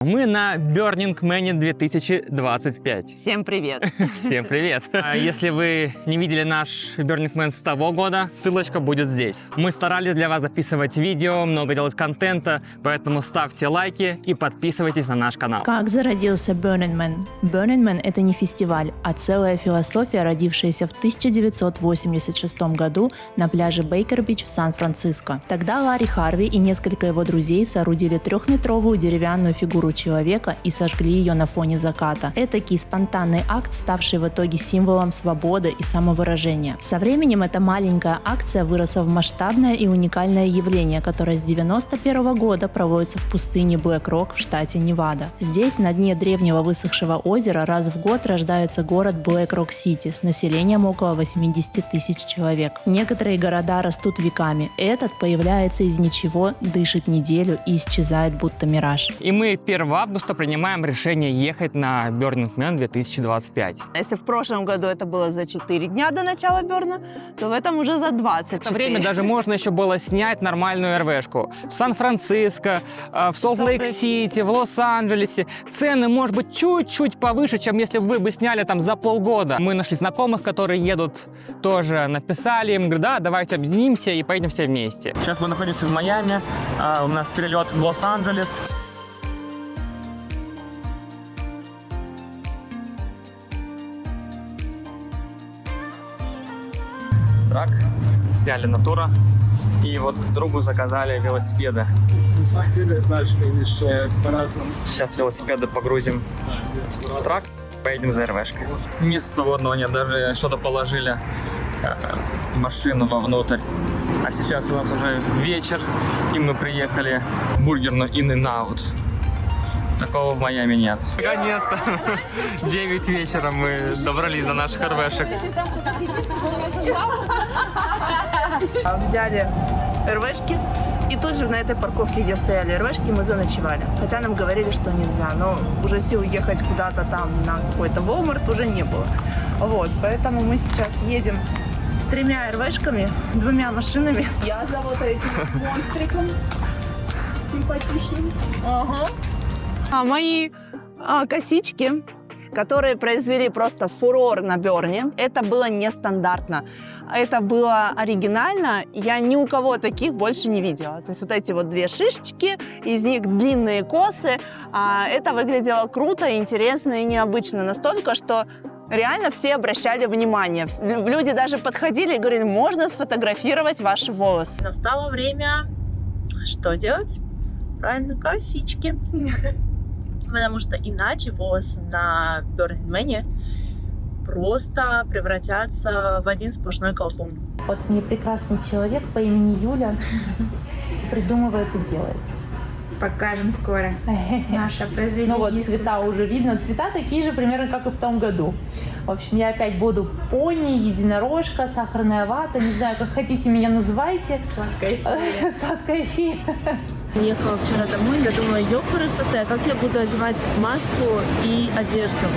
Мы на Burning Man 2025. Всем привет! Всем привет! Если вы не видели наш Burning Man с того года, ссылочка будет здесь. Мы старались для вас записывать видео, много делать контента, поэтому ставьте лайки и подписывайтесь на наш канал. Как зародился Burning Man? Burning Man — это не фестиваль, а целая философия, родившаяся в 1986 году на пляже Бейкер-Бич в Сан-Франциско. Тогда Ларри Харви и несколько его друзей соорудили трехметровую деревянную фигуру человека и сожгли ее на фоне заката. Этакий спонтанный акт, ставший в итоге символом свободы и самовыражения. Со временем эта маленькая акция выросла в масштабное и уникальное явление, которое с 1991 года проводится в пустыне Блэк-Рок в штате Невада. Здесь, на дне древнего высохшего озера, раз в год рождается город Блэк-Рок-Сити с населением около 80 тысяч человек. Некоторые города растут веками. Этот появляется из ничего, дышит неделю и исчезает будто мираж. И мы 1 августа принимаем решение ехать на Burning Man 2025. Если в прошлом году это было за 4 дня до начала Берна, то в этом уже за 20. В это время даже можно еще было снять нормальную РВшку. В Сан-Франциско, в Солт-Лейк-Сити, в Лос-Анджелесе. Цены, может быть, чуть-чуть повыше, чем если вы бы сняли там за полгода. Мы нашли знакомых, которые едут, тоже написали им, говорят, да, давайте объединимся и поедем все вместе. Сейчас мы находимся в Майами, у нас перелет в Лос-Анджелес. Трак, сняли натура, и вот к другу заказали велосипеды. Сейчас велосипеды погрузим в трак, поедем за РВшкой. Места свободного нет, даже что-то положили машину вовнутрь. А сейчас у нас уже вечер, и мы приехали в бургерную In-N-Out. Такого в Майами нет. Наконец-то 9 вечера мы добрались до наших РВшек. Взяли РВшки, и тут же на этой парковке, где стояли РВшки, мы заночевали. Хотя нам говорили, что нельзя, но уже сил ехать куда-то там на какой-то Walmart уже не было. Вот, поэтому мы сейчас едем 3 РВшками, 2 машинами. Я за вот этим монстриком симпатичным. Ага. Мои косички, которые произвели просто фурор на Берне, это было нестандартно. Это было оригинально, я ни у кого таких больше не видела. То есть вот эти вот 2 шишечки, из них длинные косы. Это выглядело круто, интересно и необычно. Настолько, что реально все обращали внимание. Люди даже подходили и говорили, можно сфотографировать ваши волосы. Настало время что делать? Правильно, косички. Потому что иначе волосы на Burning Man просто превратятся в один сплошной колтун. Вот мне прекрасный человек по имени Юля придумывает и делает. Покажем скоро наше произведение. Ну вот цвета уже видно. Цвета такие же примерно, как и в том году. В общем, я опять буду пони, единорожка, сахарная вата. Не знаю, как хотите меня называйте. Сладкая фея. Сладкая фея. Приехала вчера домой, я думаю, ёпрст, а как я буду одевать маску и одежду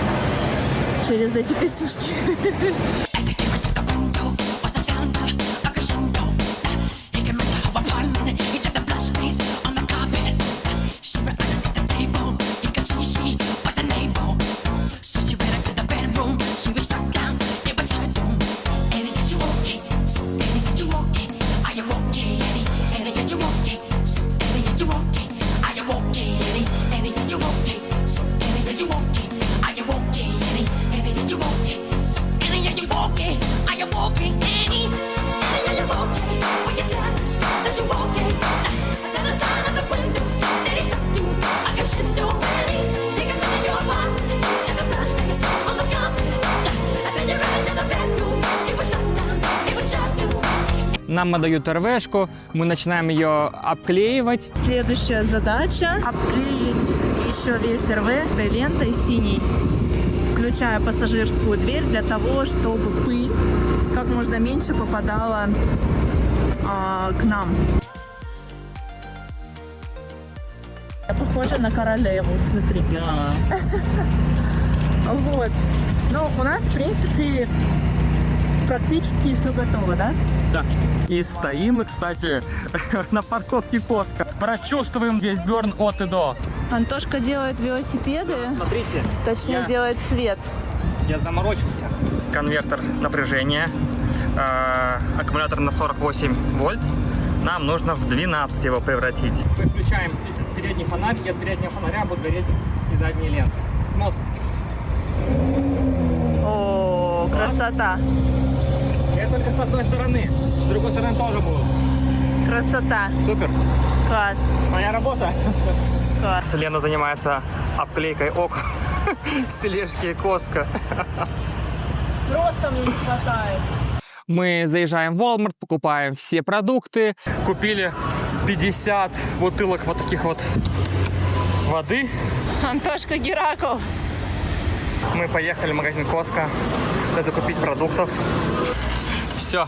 через эти косички? Нам отдают РВшку, мы начинаем ее обклеивать. Следующая задача – обклеить еще весь РВ этой лентой синей, включая пассажирскую дверь, для того, чтобы пыль как можно меньше попадала к нам. Я похожа на королеву, смотри. Вот. Ну, у нас, в принципе, практически все готово, да? Да. И стоим мы, кстати, на парковке Costco. Прочувствуем весь Бёрн от и до. Антошка делает велосипеды, Смотрите, точнее делает свет. я заморочился. Конвертер напряжения, аккумулятор на 48 вольт. Нам нужно в 12 его превратить. Мы включаем передний фонарь, и от переднего фонаря будет гореть и задние ленты. Смотрим. О, красота. Это только с одной стороны, с другой стороны тоже будет. Красота. Супер. Класс. Моя работа. Класс. Лена занимается обклейкой окон с тележки Коска. Просто мне не хватает. Мы заезжаем в Walmart, покупаем все продукты. Купили 50 бутылок вот таких вот воды. Антошка Геракл. Мы поехали в магазин Коска закупить продуктов. Все.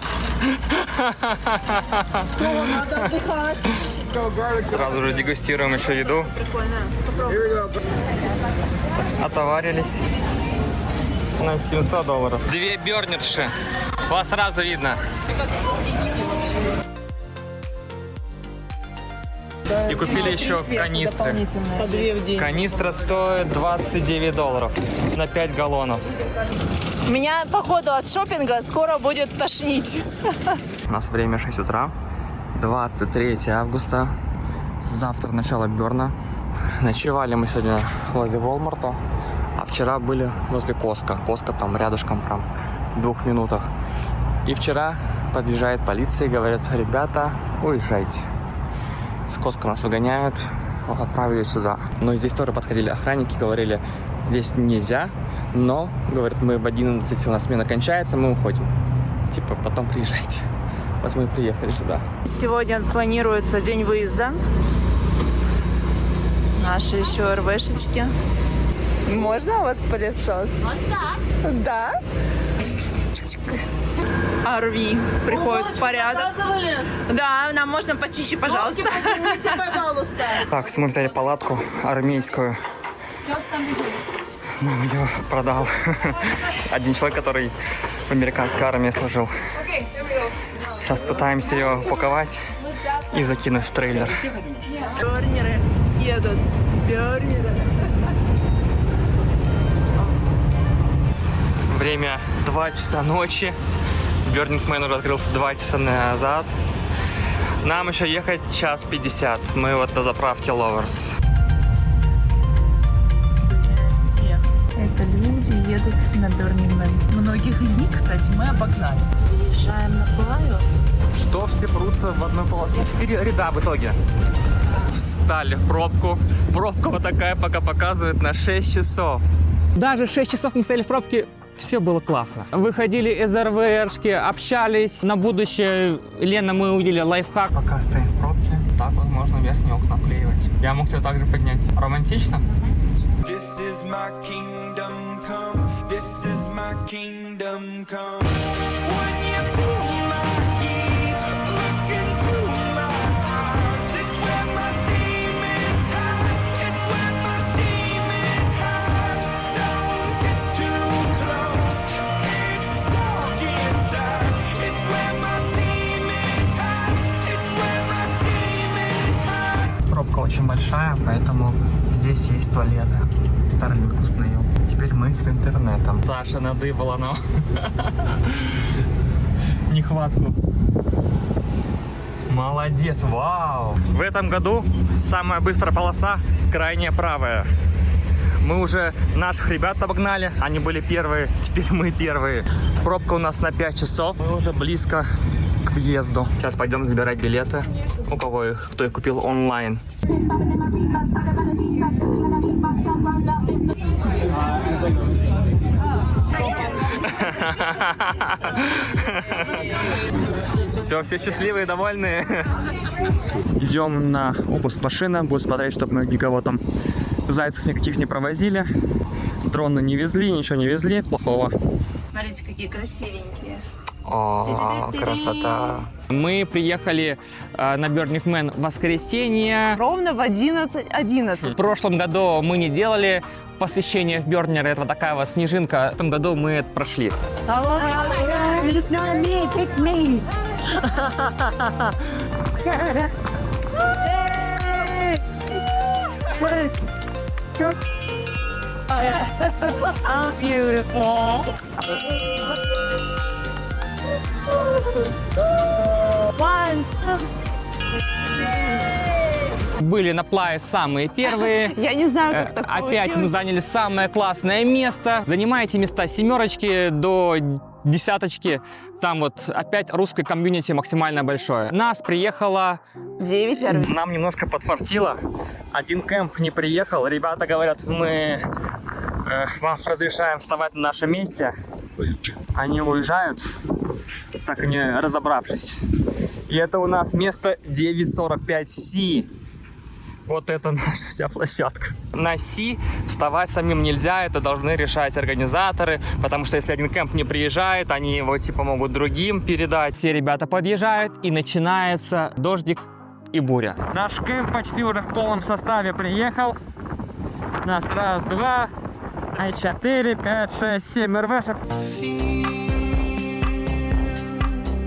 Надо отдыхать. Сразу же дегустируем еще еду. Прикольно. Отоварились на $700. Две бёрнерши. Вас сразу видно. И купили еще канистры. По 2 в день. Канистра стоит $29 на 5 галлонов. Меня, походу, от шопинга скоро будет тошнить. У нас время 6 утра, 23 августа. Завтра начало Бёрна. Ночевали мы сегодня возле Walmart, а вчера были возле Коска. Коска там рядышком, прям в 2 минутах. И вчера подъезжает полиция и говорят: ребята, уезжайте. С Коска нас выгоняют, отправили сюда. Но здесь тоже подходили охранники, говорили: здесь нельзя, но, говорят, мы в 11, у нас смена кончается, мы уходим. Типа, потом приезжайте. Вот мы и приехали сюда. Сегодня планируется день выезда. Наши еще РВшечки. Можно у вас пылесос? Вот так. Да? RV приходит в порядок. Да, нам можно почище, пожалуйста. Так, мы взяли палатку армейскую. Нам ее продал один человек, который в американской армии служил. Сейчас пытаемся ее упаковать и закинуть в трейлер. Бёрнеры едут. Бёрнеры. Время 2 часа ночи. Burning Man уже открылся 2 часа назад. Нам еще ехать 1:50. Мы вот на заправке Lovers. Это люди едут на Burning Man. Многих из них, кстати, мы обогнали. Выезжаем на Плаю. Что все прутся в одной полосе? 4 ряда в итоге. Встали в пробку. Пробка вот такая пока показывает на 6 часов. Даже 6 часов мы стояли в пробке, все было классно. Выходили из РВРшки, общались. На будущее, Лена, мы увидели лайфхак. Пока стоим в пробке, так вот можно верхние окна клеивать. Я мог тебя также поднять. Романтично? This is my kingdom come. This is my kingdom come. When you pull my key, look into my eyes. It's where my demons hide. It's where my demons hide. Don't get too close. It's dark inside. It's where my demons hide. It's where my demons hide. Пробка очень большая, поэтому здесь есть туалеты. Starlink установил. Теперь мы с интернетом. Саша надыбала нам нехватку. Молодец, вау! В этом году самая быстрая полоса крайняя правая. Мы уже наших ребят обогнали, они были первые, теперь мы первые. Пробка у нас на 5 часов, мы уже близко к въезду. Сейчас пойдем забирать билеты, у кого их, кто их купил онлайн. Все счастливые, довольные. Идем на опуск машины, будем смотреть, чтобы мы никого там, зайцев никаких не провозили. Дроны не везли, ничего не везли плохого. Смотрите, какие красивенькие. О, красота. Мы приехали на Burning Man в воскресенье. Ровно в 11:11. В прошлом году мы не делали посвящение в Бёрнер. Это вот такая вот снежинка. В этом году мы это прошли. It's not me, pick me. Beautiful. Были на плае самые первые. Я не знаю, как так Опять получилось. мы заняли самое классное место. Занимаете места с 7 до 10. Там вот опять русское комьюнити максимально большое. Нас приехало... 9. Нам немножко подфартило. Один кемп не приехал. Ребята говорят, мы вам разрешаем вставать на нашем месте. Они уезжают, так и не разобравшись. И это у нас место 945C. Вот это наша вся площадка. На Си вставать самим нельзя, это должны решать организаторы, потому что если один кемп не приезжает, они его типа могут другим передать. Все ребята подъезжают, и начинается дождик и буря. Наш кемп почти уже в полном составе приехал. Нас 1, 2, 4, 5, 6, 7 РВшек.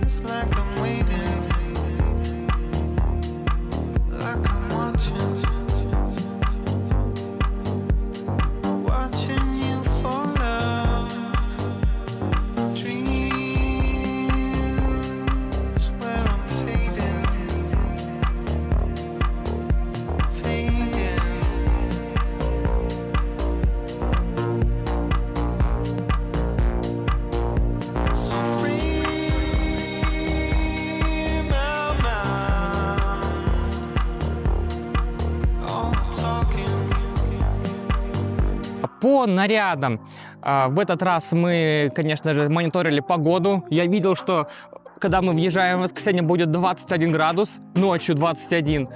It's like I'm waiting, like I'm watching you fall love. Dreams where I'm fading. So free my mind. All the talking. По нарядам. В этот раз мы, конечно же, мониторили погоду. Я видел, что когда мы въезжаем в воскресенье, будет 21 градус, ночью 21.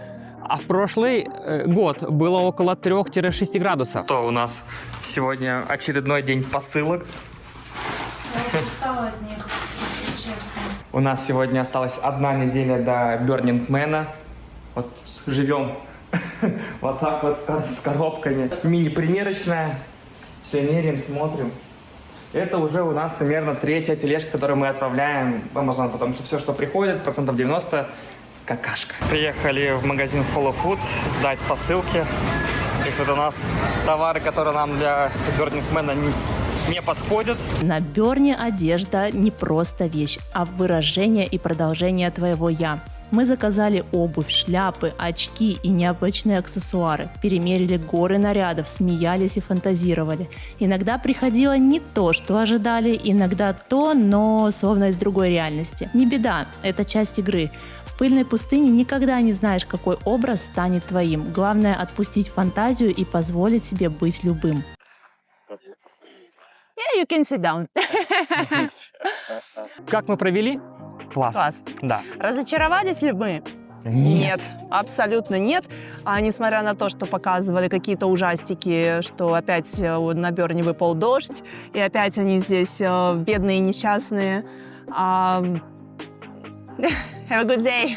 А в прошлый год было около 3-6 градусов. То у нас сегодня очередной день посылок. У нас сегодня осталась 1 неделя до Burning Man. Вот живем вот так вот с коробками. Мини-примерочная. Все меряем, смотрим. Это уже у нас примерно 3-я тележка, которую мы отправляем в Amazon, потому что все, что приходит, 90% какашка. Приехали в магазин Hello Foods сдать посылки. Здесь вот у нас товары, которые нам для Burning Man не подходят. На Берне одежда не просто вещь, а выражение и продолжение твоего «я». Мы заказали обувь, шляпы, очки и необычные аксессуары. Перемерили горы нарядов, смеялись и фантазировали. Иногда приходило не то, что ожидали, иногда то, но словно из другой реальности. Не беда, это часть игры. В пыльной пустыне никогда не знаешь, какой образ станет твоим. Главное — отпустить фантазию и позволить себе быть любым. Yeah, you can sit down. Как мы провели? Классно. Класс. Да. Разочаровались ли мы? Нет, абсолютно нет. А несмотря на то, что показывали какие-то ужастики, что опять на Берне выпал дождь, и опять они здесь бедные и несчастные. Have a good day.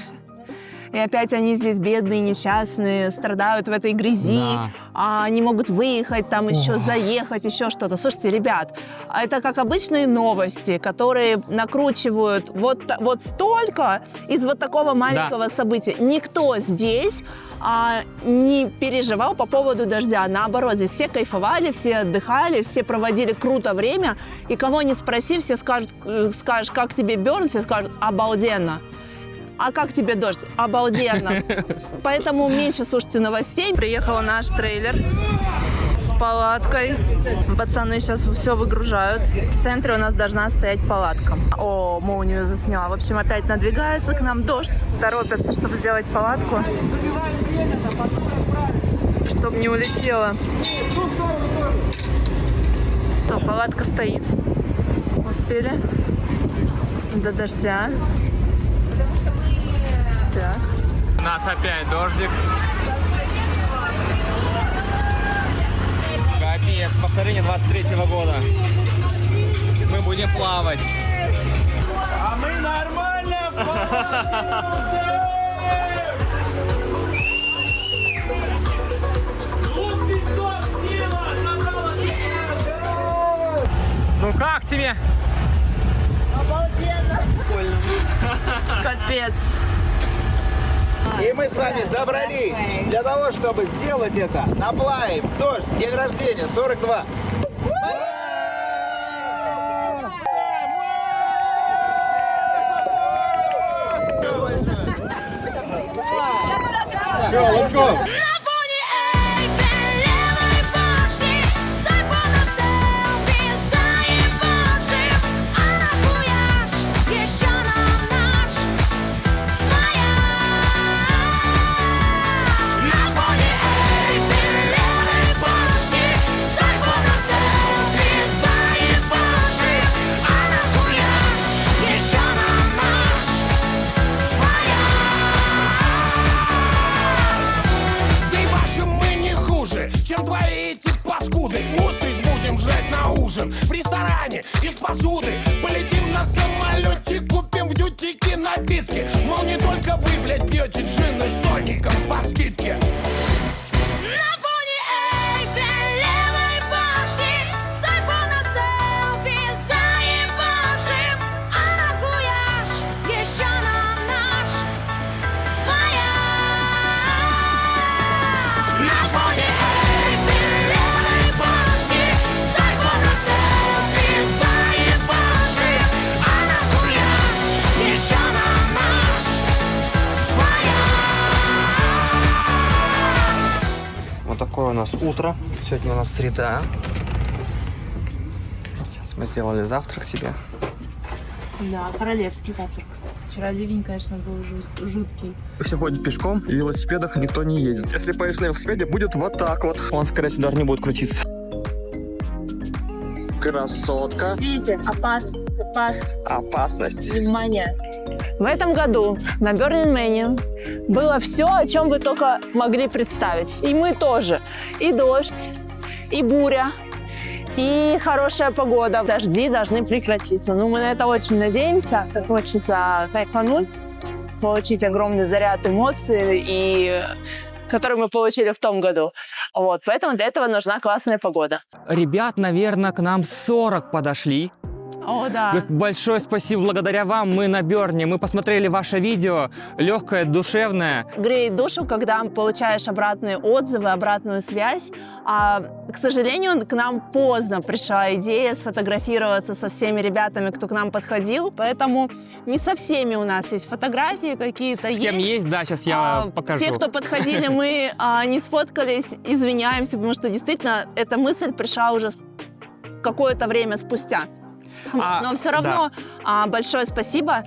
И опять они здесь бедные, несчастные, страдают в этой грязи, Да. не могут выехать, там еще заехать, еще что-то. Слушайте, ребят, это как обычные новости, которые накручивают вот столько из вот такого маленького события. Никто здесь не переживал по поводу дождя. Наоборот, здесь все кайфовали, все отдыхали, все проводили круто время. И кого не спроси, все скажешь, как тебе Берн, все скажут, обалденно. А как тебе дождь? Обалденно. Поэтому меньше слушайте новостей. Приехал наш трейлер с палаткой. Пацаны сейчас все выгружают. В центре у нас должна стоять палатка. О, молнию засняла. В общем, опять надвигается к нам дождь. Торопятся, чтобы сделать палатку. Чтобы не улетела. Что, палатка стоит. Успели до дождя. Так. У нас опять дождик. Капец, повторение 23-го года. Мы будем плавать. А мы нормально Ну как тебе? Капец. И мы с вами добрались для того, чтобы сделать это на Плае, в дождь, день рождения, 42. Все, let's go. Чем твои эти паскуды. Устриц будем жрать на ужин в ресторане из посуды. Полетим на самолете, купим в дьютике напитки. Мол, не только вы, блядь, пьете джины с тоником по скидке. Вот такое у нас утро. Сегодня у нас среда. Сейчас мы сделали завтрак себе. Да, королевский завтрак. Вчера ливень, конечно, был жуткий. Все ходят пешком, и в велосипедах никто не ездит. Если поедешь на велосипеде, будет вот так вот. Он, скорее всего, даже не будет крутиться. Красотка. Видите, Опасность. внимание. В этом году на Burning Man было все, о чем вы только могли представить. И мы тоже. И дождь, и буря, и хорошая погода. Дожди должны прекратиться. Ну, мы на это очень надеемся. Хочется кайфануть, получить огромный заряд эмоций, который мы получили в том году. Вот, поэтому для этого нужна классная погода. Ребят, наверное, к нам 40 подошли. О, да. Говорит, большое спасибо, благодаря вам мы на Берне. Мы посмотрели ваше видео, легкое, душевное. Греет душу, когда получаешь обратные отзывы, обратную связь. К сожалению, к нам поздно пришла идея сфотографироваться со всеми ребятами, кто к нам подходил. Поэтому не со всеми у нас есть фотографии какие-то. С кем есть, да, сейчас я покажу. Те, кто подходили, мы не сфоткались, извиняемся, потому что действительно эта мысль пришла уже какое-то время спустя. Но все равно большое спасибо.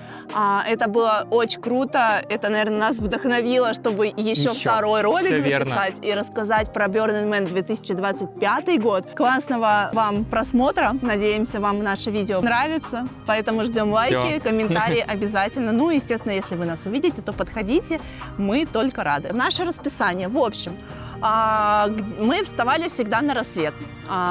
Это было очень круто. Это, наверное, нас вдохновило, чтобы еще второй ролик записать и рассказать про Burning Man 2025 год. Классного вам просмотра. Надеемся, вам наше видео нравится. Поэтому ждем лайки, комментарии обязательно. Ну, естественно, если вы нас увидите, то подходите. Мы только рады. Наше расписание. В общем, мы вставали всегда на рассвет.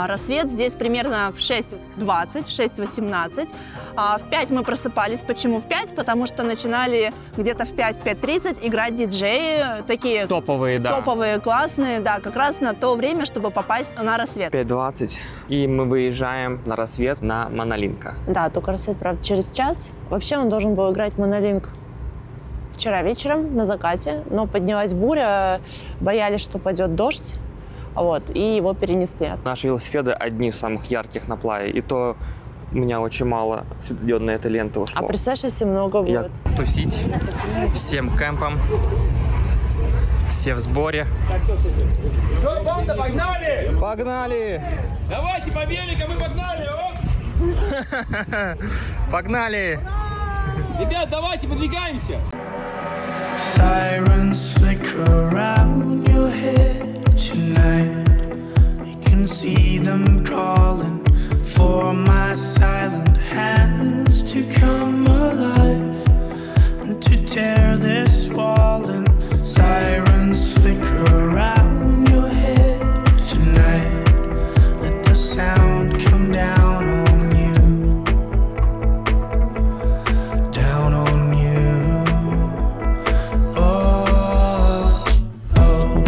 Рассвет здесь примерно в 6:20, в 6:18. В 5 мы просыпались. Почему в 5? Потому что начинали где-то в 5-5:30 играть диджеи, такие топовые, да. Топовые, классные, да, как раз на то время, чтобы попасть на рассвет. 5:20, и мы выезжаем на рассвет на Монолинка. Да, только рассвет, правда, через час. Вообще он должен был играть Монолинк вчера вечером на закате, но поднялась буря, боялись, что пойдет дождь, вот, и его перенесли. Наши велосипеды одни из самых ярких на Плае, и то у меня очень мало светодиодной этой ленты ушло. А представляешь, если много будет? Я тусить всем кемпом, все в сборе. Что, банда, погнали? Погнали! Давайте по великам, мы погнали, о! Погнали! Ребят, давайте, подвигаемся! Sirens flicker around your head tonight. You can see them calling for my silent hands to come alive and to tear this wall. And sirens flicker around your head tonight. Let the sound come down on you, down on you. Oh, oh.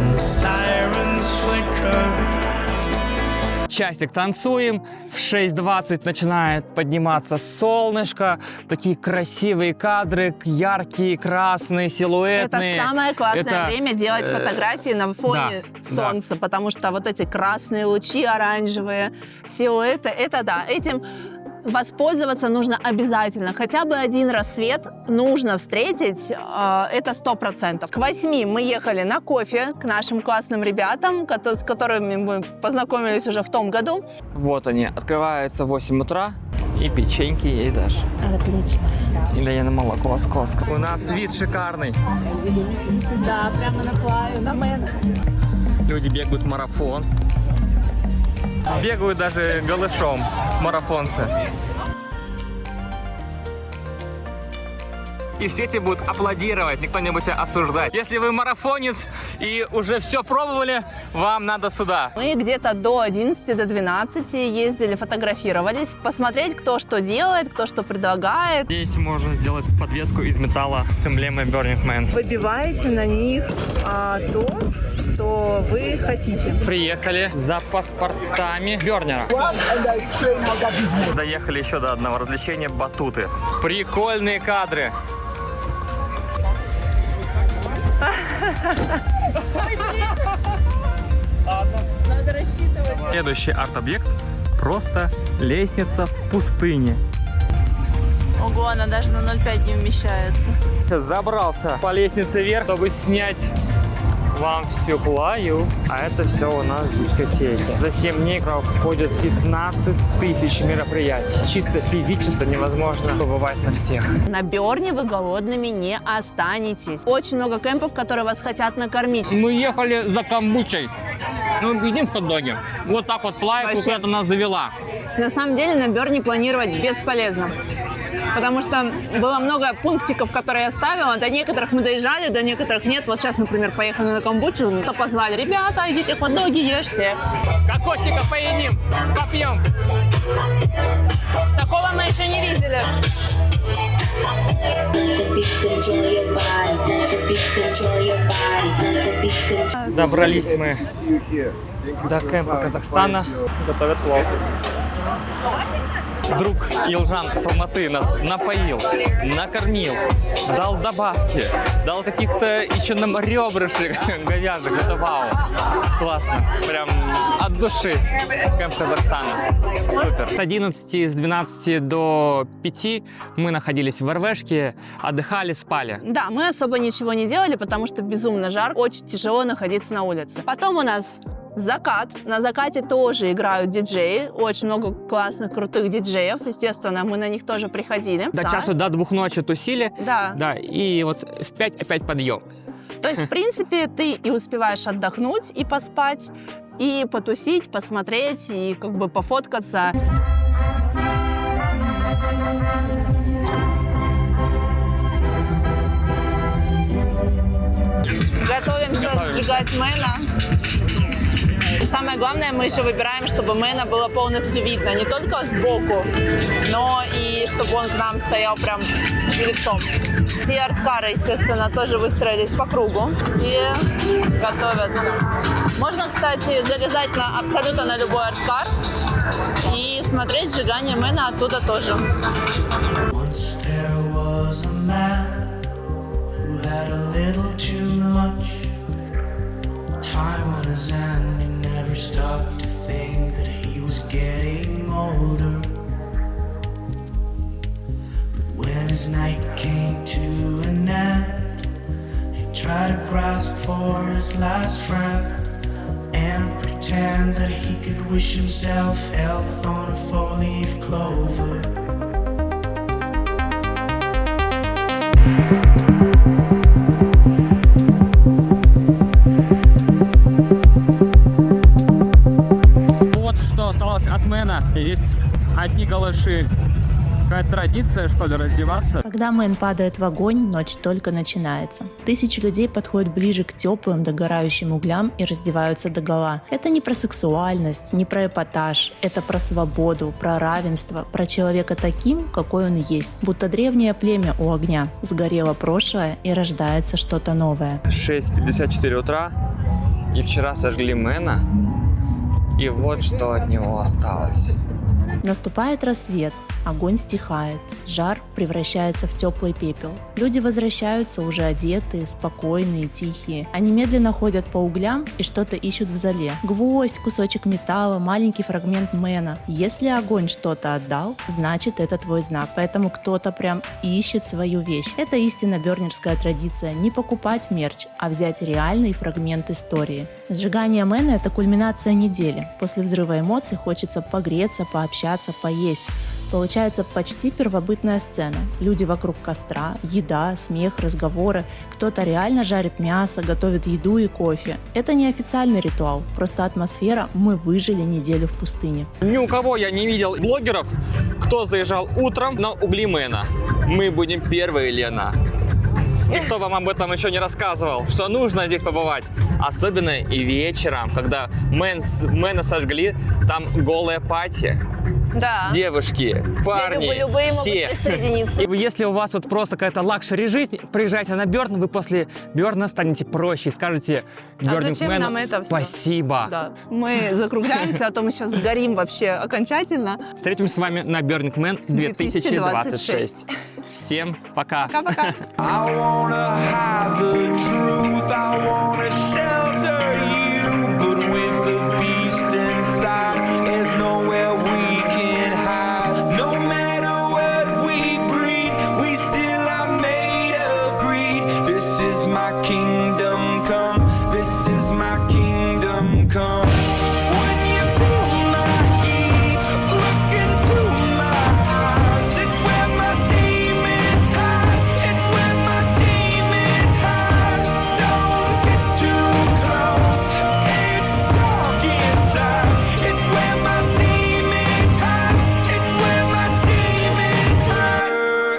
and the sirens flicker. Часик танцуем, в 6:20 начинает подниматься солнышко, такие красивые кадры, яркие, красные, силуэтные. Это самое классное Это, время делать фотографии на фоне да, солнца, потому что вот эти красные лучи, оранжевые силуэты, это да, этим воспользоваться нужно обязательно. Хотя бы один рассвет нужно встретить, это 100%. К 8 мы ехали на кофе к нашим классным ребятам, с которыми мы познакомились уже в том году. Вот они, открывается в 8 утра, и печеньки есть даже. Отлично. Или я на молоко с коской. У нас вид шикарный. Да, прямо на плаю, на Мэна. Люди бегают марафон. Бегают даже голышом марафонцы. И все тебе будут аплодировать, никто не будет тебя осуждать. Если вы марафонец и уже все пробовали, вам надо сюда. Мы где-то до 11, до 12 ездили, фотографировались, посмотреть, кто что делает, кто что предлагает. Здесь можно сделать подвеску из металла с эмблемой Burning Man. Выбиваете на них то, что вы хотите. Приехали за паспортами Бернера. Доехали еще до одного развлечения — батуты. Прикольные кадры. Надо рассчитывать. Следующий арт-объект — просто лестница в пустыне. Ого, она даже на 0,5 не вмещается. Забрался по лестнице вверх, чтобы снять вам всю плаю. А это все у нас дискотеки. За 7 дней входит 15 тысяч мероприятий. Чисто физически невозможно побывать на всех. На Бёрне вы голодными не останетесь. Очень много кемпов, которые вас хотят накормить. Мы ехали за камбучей. Ну, едим хот-доги. Вот так вот плая куда-то нас завела. На самом деле на Бёрне планировать бесполезно. Потому что было много пунктиков, которые я ставила. До некоторых мы доезжали, до некоторых нет. Вот сейчас, например, поехали на камбучу. То позвали: ребята, идите хот-доги ешьте. Кокосика поедим, попьем. Такого мы еще не видели. Добрались мы до кемпа Казахстана. Готовят плов. Друг Илжан с Алматы нас напоил, накормил, дал добавки, дал каких-то еще нам ребрышек говяжьих. Это вау. Классно. Прям от души. Кемп Казахстана. Супер. С 11, с 12 до 5 мы находились в РВшке, отдыхали, спали. Да, мы особо ничего не делали, потому что безумно жарко, очень тяжело находиться на улице. Потом у нас закат. На закате тоже играют диджеи. Очень много классных, крутых диджеев. Естественно, мы на них тоже приходили. До часу, до 2 ночи тусили. Да. Да, и вот в 5 опять подъем. То есть, в принципе, ты и успеваешь отдохнуть, и поспать, и потусить, посмотреть, и как бы пофоткаться. Готовимся сжигать Мэна. И самое главное, мы еще выбираем, чтобы Мэна было полностью видно. Не только сбоку, но и чтобы он к нам стоял прям лицом. Все арткары, естественно, тоже выстроились по кругу. Все готовятся. Можно, кстати, залезать абсолютно на любой арткар и смотреть сжигание Мэна оттуда тоже. Once there was a man who had a little too much time on his hand. He never stopped to think that he was getting older. But when his night came to an end, he tried to grasp for his last friend and pretend that he could wish himself health on a 4-leaf clover. Вот что осталось от Мэна. И здесь одни голыши. Какая традиция, что ли, раздеваться? Когда Мэн падает в огонь, ночь только начинается. Тысячи людей подходят ближе к теплым догорающим углям и раздеваются догола. Это не про сексуальность, не про эпатаж. Это про свободу, про равенство, про человека таким, какой он есть. Будто древнее племя у огня. Сгорело прошлое и рождается что-то новое. 6:54 утра. И вчера сожгли Мэна. И вот что от него осталось. Наступает рассвет, огонь стихает, жар превращается в теплый пепел. Люди возвращаются уже одетые, спокойные, тихие. Они медленно ходят по углям и что-то ищут в золе. Гвоздь, кусочек металла, маленький фрагмент Мэна. Если огонь что-то отдал, значит это твой знак. Поэтому кто-то прям ищет свою вещь. Это истинно бёрнерская традиция. Не покупать мерч, а взять реальный фрагмент истории. Сжигание Мэна — это кульминация недели. После взрыва эмоций хочется погреться, пообщаться, поесть. Получается почти первобытная сцена. Люди вокруг костра, еда, смех, разговоры. Кто-то реально жарит мясо, готовит еду и кофе. Это не официальный ритуал, просто атмосфера «мы выжили неделю в пустыне». Ни у кого я не видел блогеров, кто заезжал утром на угли Мэна. Мы будем первые, Лена. Никто вам об этом еще не рассказывал, что нужно здесь побывать. Особенно и вечером, когда Мэна сожгли, там голая пати. Да. Девушки, парни, любые все. могут присоединиться. И если у вас вот просто какая-то лакшери жизнь, приезжайте на Бёрн, вы после Бёрна станете проще и скажете зачем нам Бёрнингмену это всё? спасибо. Да. Мы закругляемся, а то мы сейчас сгорим вообще окончательно. Встретимся с вами на Burning Man 2026. Всем пока. Пока-пока. I wanna hide the truth, I wanna shelter you, but with the beast inside, there's nowhere we can hide. No matter what we breed, we still are made of greed. This is my kingdom come, this is my kingdom come. When you feel my heat, look into my eyes, it's where my demons hide, it's where my demons hide. Don't get too close, it's dark inside, it's where my demons hide, it's where my demons hide.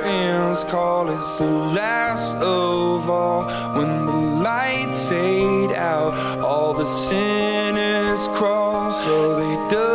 Curtains call it the last of all. When the lights fade out, all the sinners crawl, so they do.